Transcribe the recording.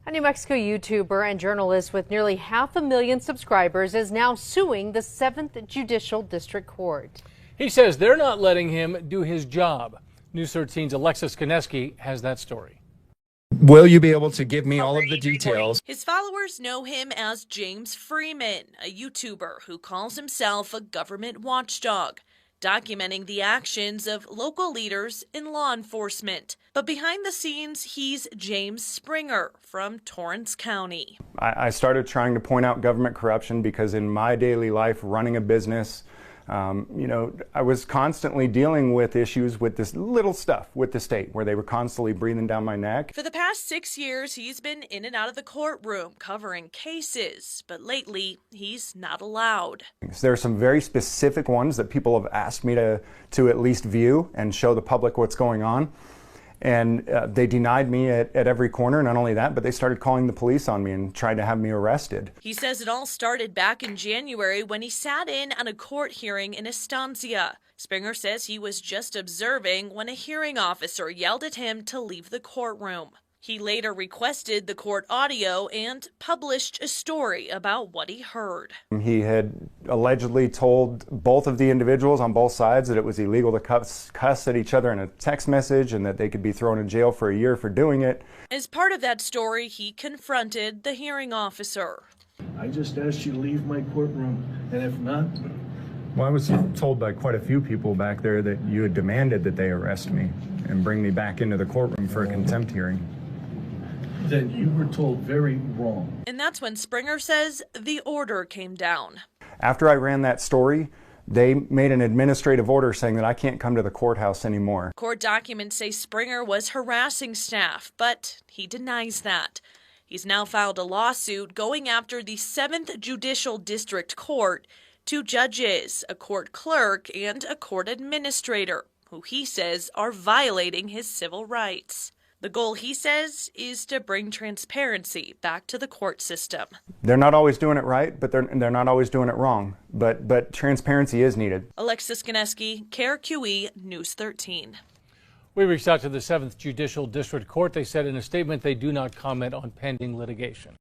A New Mexico YouTuber and journalist with nearly 500,000 subscribers is now suing the 7th Judicial District Court. He says they're not letting him do his job. News 13's Alexis Kineski has that story. Will you be able to give me all of the details? His followers know him as James Freeman, a YouTuber who calls himself a government watchdog, documenting the actions of local leaders in law enforcement. But behind the scenes, he's James Springer from Torrance County. I started trying to point out government corruption because in my daily life, running a business, I was constantly dealing with issues with this little stuff with the state where they were constantly breathing down my neck. For the past 6 years, he's been in and out of the courtroom covering cases, but lately he's not allowed. There are some very specific ones that people have asked me to at least view and show the public what's going on. And they denied me at every corner. Not only that, but they started calling the police on me and tried to have me arrested. He says it all started back in January when he sat in on a court hearing in Estancia. Springer says he was just observing when a hearing officer yelled at him to leave the courtroom. He later requested the court audio and published a story about what he heard. He had allegedly told both of the individuals on both sides that it was illegal to cuss at each other in a text message and that they could be thrown in jail for a year for doing it. As part of that story, he confronted the hearing officer. I just asked you to leave my courtroom, and if not... Well, I was told by quite a few people back there that you had demanded that they arrest me and bring me back into the courtroom for a contempt hearing. Then you were told very wrong. And that's when Springer says the order came down. After I ran that story, they made an administrative order saying that I can't come to the courthouse anymore. Court documents say Springer was harassing staff, but he denies that. He's now filed a lawsuit going after the 7th Judicial District Court, 2 judges, a court clerk, and a court administrator, who he says are violating his civil rights. The goal, he says, is to bring transparency back to the court system. They're not always doing it right, but they're not always doing it wrong. But transparency is needed. Alexis Kineski, KRQE News 13. We reached out to the 7th Judicial District Court. They said in a statement they do not comment on pending litigation.